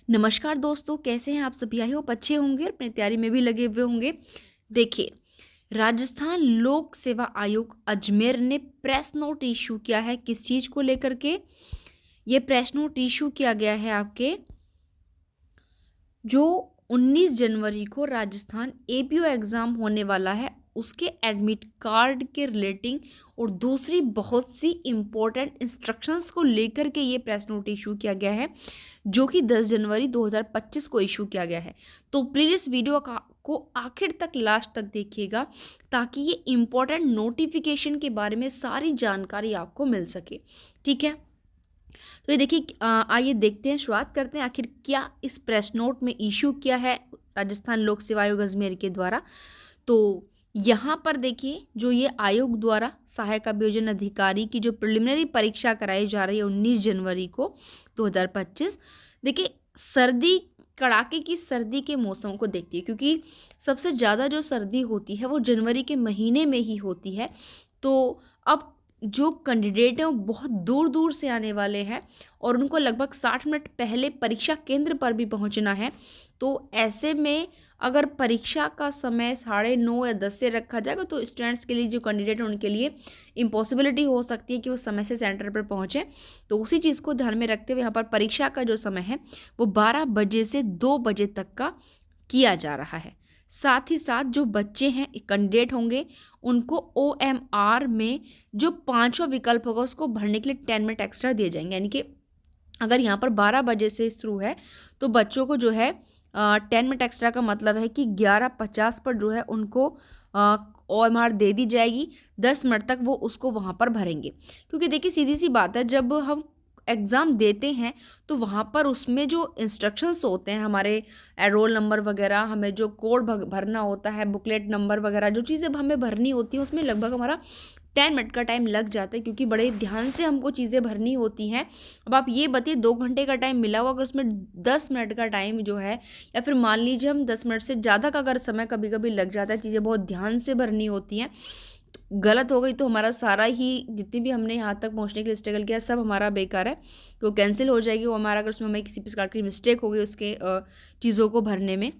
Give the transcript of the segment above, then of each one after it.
नमस्कार दोस्तों, कैसे हैं आप सभी? आई होप अच्छे होंगे और अपनी तैयारी में भी लगे हुए होंगे। देखिए, राजस्थान लोक सेवा आयोग अजमेर ने प्रेस नोट इशू किया है। किस चीज़ को लेकर के ये प्रेस नोट इशू किया गया है? आपके जो 19 जनवरी को राजस्थान एपीओ एग्ज़ाम होने वाला है, उसके एडमिट कार्ड के रिलेटिंग और दूसरी बहुत सी इम्पोर्टेंट इंस्ट्रक्शंस को लेकर के ये प्रेस नोट इशू किया गया है, जो कि 10 जनवरी 2025 को इशू किया गया है। तो प्लीज़ इस वीडियो को आखिर तक लास्ट तक देखिएगा, ताकि ये इम्पोर्टेंट नोटिफिकेशन के बारे में सारी जानकारी आपको मिल सके। ठीक है, तो ये देखिए, आइए देखते हैं, शुरुआत करते हैं आखिर क्या इस प्रेस नोट में इशू किया है राजस्थान लोक सेवा आयोग अजमेर के द्वारा। तो यहाँ पर देखिए, जो ये आयोग द्वारा सहायक अभियोजन अधिकारी की जो प्रिलिमिनरी परीक्षा कराई जा रही है 19 जनवरी को 2025। देखिए, सर्दी, कड़ाके की सर्दी के मौसम को देखती है, क्योंकि सबसे ज़्यादा जो सर्दी होती है वो जनवरी के महीने में ही होती है। तो अब जो कैंडिडेट हैं वो बहुत दूर दूर से आने वाले हैं और उनको लगभग 60 मिनट पहले परीक्षा केंद्र पर भी पहुंचना है। तो ऐसे में अगर परीक्षा का समय 9:30 या 10 से रखा जाएगा, तो स्टूडेंट्स के लिए, जो कैंडिडेट हैं उनके लिए इम्पॉसिबिलिटी हो सकती है कि वो समय से सेंटर पर पहुँचें। तो उसी चीज़ को ध्यान में रखते हुए यहाँ पर परीक्षा का जो समय है वो 12 बजे से 2 बजे तक का किया जा रहा है। साथ ही साथ जो बच्चे हैं, कैंडिडेट होंगे, उनको OMR में जो पांचवा विकल्प होगा उसको भरने के लिए 10 मिनट एक्स्ट्रा दिए जाएंगे। यानी कि अगर यहाँ पर 12 बजे से शुरू है तो बच्चों को जो है 10 मिनट एक्स्ट्रा का मतलब है कि 11:50 पर जो है उनको OMR दे दी जाएगी। 10 मिनट तक वो उसको वहाँ पर भरेंगे, क्योंकि देखिए सीधी सी बात है, जब हम एग्ज़ाम देते हैं तो वहाँ पर उसमें जो इंस्ट्रक्शंस होते हैं, हमारे रोल नंबर वगैरह, हमें जो कोड भरना होता है, बुकलेट नंबर वगैरह, जो चीज़ें हमें भरनी होती हैं, उसमें लगभग हमारा 10 मिनट का टाइम लग जाता है, क्योंकि बड़े ध्यान से हमको चीज़ें भरनी होती हैं। अब आप ये बताइए, 2 घंटे का टाइम मिला हुआ, अगर उसमें 10 मिनट का टाइम जो है, या फिर मान लीजिए हम 10 मिनट से ज़्यादा का अगर समय कभी कभी लग जाता है, चीज़ें बहुत ध्यान से भरनी होती हैं, तो गलत हो गई तो हमारा सारा ही, जितनी भी हमने यहाँ तक पहुँचने के लिए स्ट्रगल किया, सब हमारा बेकार है। तो कैंसिल हो जाएगी वो हमारा, अगर उसमें हमें किसी प्रकार की मिस्टेक हो गई उसके चीज़ों को भरने में,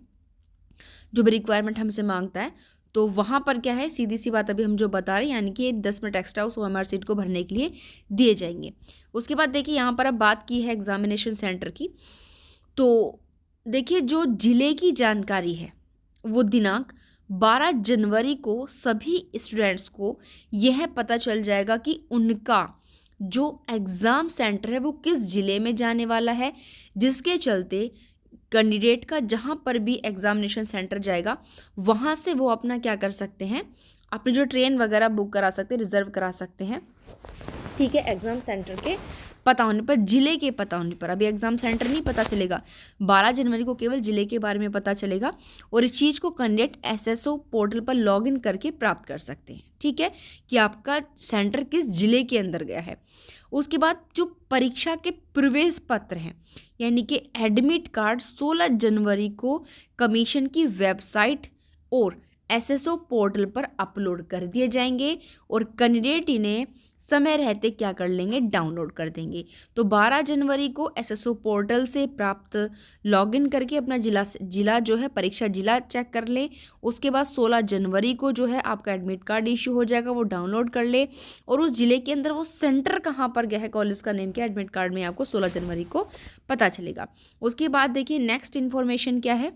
जो भी रिक्वायरमेंट हमसे मांगता है। तो वहाँ पर क्या है, सीधी सी बात अभी हम जो बता रहे हैं, यानी कि 10 मिनट एक्स्ट्रा उस OMR सीट को भरने के लिए दिए जाएंगे। उसके बाद देखिए, यहाँ पर अब बात की है एग्जामिनेशन सेंटर की। तो देखिए, जो जिले की जानकारी है वो दिनांक 12 जनवरी को सभी स्टूडेंट्स को यह पता चल जाएगा कि उनका जो एग्ज़ाम सेंटर है वो किस ज़िले में जाने वाला है, जिसके चलते कैंडिडेट का जहाँ पर भी एग्जामिनेशन सेंटर जाएगा वहाँ से वो अपना क्या कर सकते हैं, अपनी जो ट्रेन वगैरह बुक करा सकते हैं, रिजर्व करा सकते हैं। ठीक है, एग्जाम सेंटर के पता होने पर, जिले के पता होने पर। अभी एग्जाम सेंटर नहीं पता चलेगा, 12 जनवरी को केवल जिले के बारे में पता चलेगा, और इस चीज़ को कैंडिडेट SSO पोर्टल पर लॉगिन करके प्राप्त कर सकते हैं। ठीक है, कि आपका सेंटर किस जिले के अंदर गया है। उसके बाद जो परीक्षा के प्रवेश पत्र हैं, यानी कि एडमिट कार्ड, 16 जनवरी को कमीशन की वेबसाइट और SSO पोर्टल पर अपलोड कर दिए जाएंगे, और कैंडिडेट इन्हें समय रहते क्या कर लेंगे, डाउनलोड कर देंगे। तो 12 जनवरी को SSO पोर्टल से प्राप्त लॉगिन करके अपना जिला जो है, परीक्षा जिला चेक कर लें। उसके बाद 16 जनवरी को जो है आपका एडमिट कार्ड इशू हो जाएगा, वो डाउनलोड कर ले, और उस जिले के अंदर वो सेंटर कहाँ पर गया है, कॉलेज का नेम क्या, एडमिट कार्ड में आपको 16 जनवरी को पता चलेगा। उसके बाद देखिए, नेक्स्ट इन्फॉर्मेशन क्या है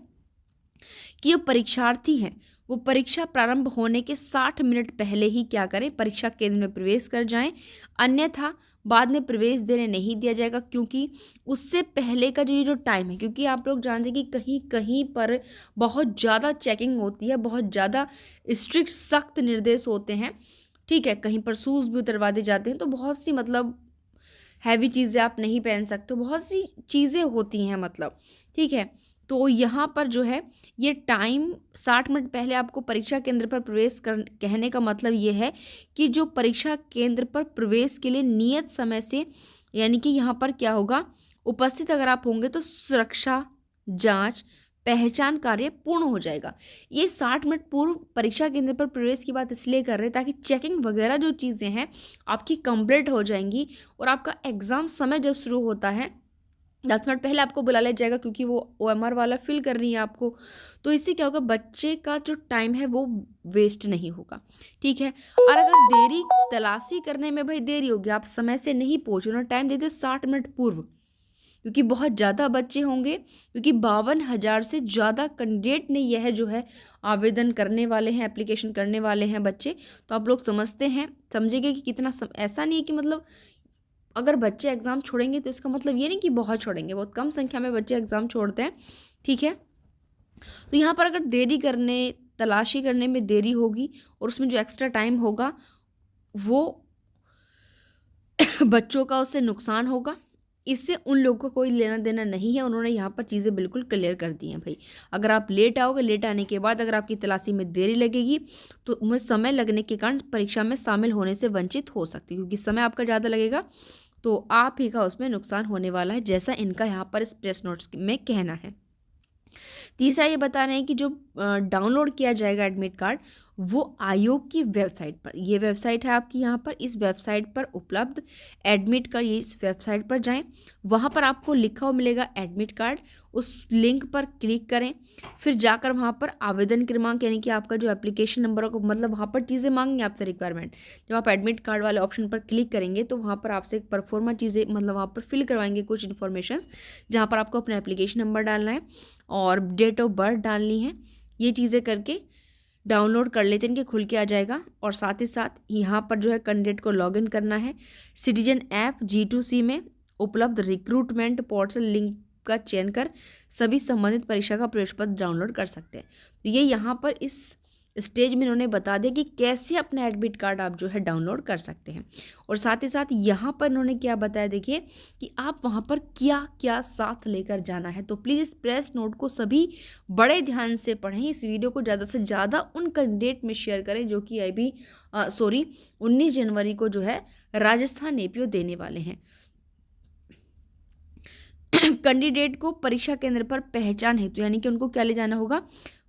कि जो परीक्षार्थी हैं वो परीक्षा प्रारंभ होने के 60 मिनट पहले ही क्या करें, परीक्षा केंद्र में प्रवेश कर जाएं, अन्यथा बाद में प्रवेश देने नहीं दिया जाएगा। क्योंकि उससे पहले का जो ये जो टाइम है, क्योंकि आप लोग जानते हैं कि कहीं कहीं पर बहुत ज़्यादा चेकिंग होती है, बहुत ज़्यादा स्ट्रिक्ट सख्त निर्देश होते हैं। ठीक है, कहीं पर शूज़ भी उतरवा दिए जाते हैं, तो बहुत सी मतलब हैवी चीज़ें आप नहीं पहन सकते, बहुत सी चीज़ें होती हैं मतलब। ठीक है, तो यहाँ पर जो है ये टाइम 60 मिनट पहले आपको परीक्षा केंद्र पर प्रवेश कर, कहने का मतलब ये है कि जो परीक्षा केंद्र पर प्रवेश के लिए नियत समय से, यानी कि यहाँ पर क्या होगा, उपस्थित अगर आप होंगे तो सुरक्षा जांच पहचान कार्य पूर्ण हो जाएगा। ये 60 मिनट पूर्व परीक्षा केंद्र पर प्रवेश की बात इसलिए कर रहे हैं ताकि चेकिंग वगैरह जो चीज़ें हैं आपकी कंप्लीट हो जाएंगी, और आपका एग्ज़ाम समय जब शुरू होता है 10 मिनट पहले आपको बुला लिया जाएगा, क्योंकि वो ओएमआर वाला फिल कर रही है आपको। तो इससे क्या होगा, बच्चे का जो टाइम है वो वेस्ट नहीं होगा, ठीक है। और अगर देरी तलाशी करने में भाई देरी होगी, आप समय से नहीं पहुंचे, उन्होंने टाइम दे दिया 60 मिनट पूर्व, क्योंकि बहुत ज़्यादा बच्चे होंगे, क्योंकि 52,000 से ज़्यादा कैंडिडेट ने यह जो है आवेदन करने वाले हैं, एप्लीकेशन करने वाले हैं बच्चे। तो आप लोग समझेंगे कि कितना ऐसा नहीं है कि मतलब अगर बच्चे एग्ज़ाम छोड़ेंगे तो इसका मतलब ये नहीं कि बहुत छोड़ेंगे, बहुत कम संख्या में बच्चे एग्ज़ाम छोड़ते हैं, ठीक है। तो यहाँ पर अगर तलाशी करने में देरी होगी और उसमें जो एक्स्ट्रा टाइम होगा वो बच्चों का उससे नुकसान होगा, इससे उन लोगों को कोई लेना देना नहीं है। उन्होंने यहाँ पर चीज़ें बिल्कुल क्लियर कर दी हैं भाई। अगर आप लेट आओगे, लेट आने के बाद अगर आपकी तलाशी में देरी लगेगी तो उनमें समय लगने के कारण परीक्षा में शामिल होने से वंचित हो सकती है, क्योंकि समय आपका ज़्यादा लगेगा तो आप ही का उसमें नुकसान होने वाला है, जैसा इनका यहाँ पर इस प्रेस नोट्स में कहना है। तीसरा ये बता रहे हैं कि जो डाउनलोड किया जाएगा एडमिट कार्ड, वो आयोग की वेबसाइट पर, ये वेबसाइट है आपकी यहाँ पर, इस वेबसाइट पर उपलब्ध एडमिट कार्ड, ये इस वेबसाइट पर जाएं, वहाँ पर आपको लिखा हुआ मिलेगा एडमिट कार्ड, उस लिंक पर क्लिक करें, फिर जाकर वहाँ पर आवेदन क्रमांक यानी कि आपका जो एप्लीकेशन नंबर होगा, मतलब वहाँ पर चीज़ें मांगेंगे आपसे रिक्वायरमेंट। जब आप एडमिट कार्ड वाले ऑप्शन पर क्लिक करेंगे तो वहाँ पर आपसे एक परफॉर्मा चीज़ें मतलब वहाँ पर फिल करवाएंगे कुछ इन्फॉर्मेशंस, जहाँ पर आपको अपना एप्लीकेशन नंबर डालना है और डेट ऑफ बर्थ डालनी है। ये चीज़ें करके डाउनलोड कर लेते हैं कि खुल के आ जाएगा। और साथ ही साथ यहाँ पर जो है कैंडिडेट को लॉगिन करना है, सिटीजन ऐप G2C में उपलब्ध रिक्रूटमेंट पोर्टल लिंक का चयन कर सभी संबंधित परीक्षा का प्रवेश पत्र डाउनलोड कर सकते हैं। तो ये यहाँ पर इस स्टेज में इन्होंने बता दिया कि कैसे अपना एडमिट कार्ड आप जो है डाउनलोड कर सकते हैं। और साथ ही साथ यहाँ पर इन्होंने क्या बताया, देखिए कि आप वहाँ पर क्या क्या साथ लेकर जाना है। तो प्लीज़ इस प्रेस नोट को सभी बड़े ध्यान से पढ़ें, इस वीडियो को ज़्यादा से ज़्यादा उन कैंडिडेट में शेयर करें जो कि अभी 19 जनवरी को जो है राजस्थान एपीओ देने वाले हैं। कैंडिडेट को परीक्षा केंद्र पर पहचान हेतु यानी कि उनको क्या ले जाना होगा,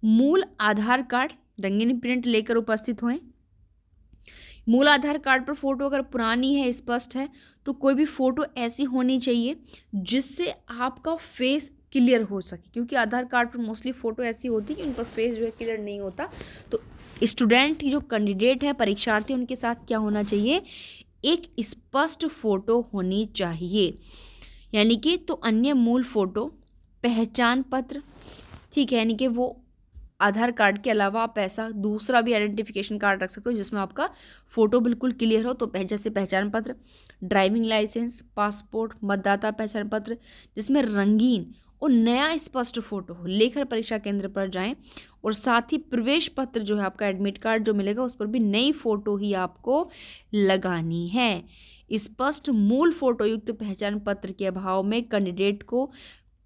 मूल आधार कार्ड रंगीन प्रिंट लेकर उपस्थित हों। मूल आधार कार्ड पर फोटो अगर पुरानी है, स्पष्ट है, तो कोई भी फोटो ऐसी होनी चाहिए जिससे आपका फेस क्लियर हो सके, क्योंकि आधार कार्ड पर मोस्टली फोटो ऐसी होती है कि उन पर फेस जो है क्लियर नहीं होता। तो स्टूडेंट जो कैंडिडेट है, परीक्षार्थी, उनके साथ क्या होना चाहिए, एक स्पष्ट फोटो होनी चाहिए, यानी कि तो अन्य मूल फोटो, पहचान पत्र, ठीक है, यानी कि वो आधार कार्ड के अलावा आप ऐसा दूसरा भी आइडेंटिफिकेशन कार्ड रख सकते हो जिसमें आपका फ़ोटो बिल्कुल क्लियर हो। तो जैसे पहचान पत्र, ड्राइविंग लाइसेंस, पासपोर्ट, मतदाता पहचान पत्र जिसमें रंगीन और नया स्पष्ट फ़ोटो हो, लेकर परीक्षा केंद्र पर जाएं। और साथ ही प्रवेश पत्र जो है आपका एडमिट कार्ड जो मिलेगा उस पर भी नई फ़ोटो ही आपको लगानी है। स्पष्ट मूल फोटो युक्त पहचान पत्र के अभाव में कैंडिडेट को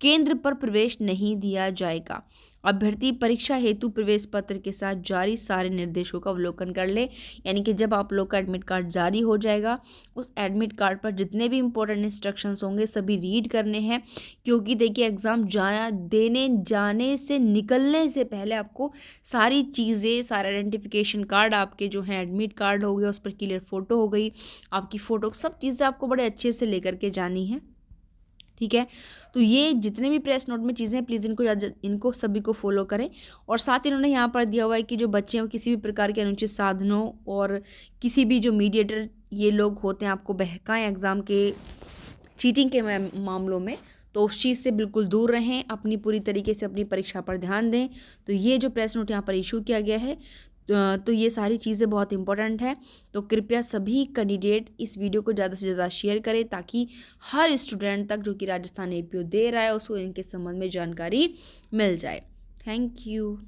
केंद्र पर प्रवेश नहीं दिया जाएगा। अभ्यर्थी परीक्षा हेतु प्रवेश पत्र के साथ जारी सारे निर्देशों का अवलोकन कर ले, यानी कि जब आप लोग का एडमिट कार्ड जारी हो जाएगा, उस एडमिट कार्ड पर जितने भी इंपॉर्टेंट इंस्ट्रक्शंस होंगे सभी रीड करने हैं, क्योंकि देखिए एग्ज़ाम जाने से निकलने से पहले आपको सारी चीज़ें, सारे आइडेंटिफिकेशन कार्ड आपके जो हैं, एडमिट कार्ड हो गया, उस पर क्लियर फ़ोटो हो गई, आपकी फ़ोटो, सब चीज़ें आपको बड़े अच्छे से लेकर के जानी है, ठीक है। तो ये जितने भी प्रेस नोट में चीज़ें हैं, प्लीज़ इनको सभी को फॉलो करें। और साथ ही इन्होंने यहाँ पर दिया हुआ है कि जो बच्चे हैं किसी भी प्रकार के अनुचित साधनों और किसी भी जो मीडिएटर ये लोग होते हैं आपको बहकाएं एग्ज़ाम के चीटिंग के मामलों में, तो उस चीज़ से बिल्कुल दूर रहें, अपनी पूरी तरीके से अपनी परीक्षा पर ध्यान दें। तो ये जो प्रेस नोट यहाँ पर इशू किया गया है, तो ये सारी चीज़ें बहुत इंपॉर्टेंट है। तो कृपया सभी कैंडिडेट इस वीडियो को ज़्यादा से ज़्यादा शेयर करें ताकि हर स्टूडेंट तक जो कि राजस्थान एपीओ दे रहा है उसको इनके संबंध में जानकारी मिल जाए। Thank you.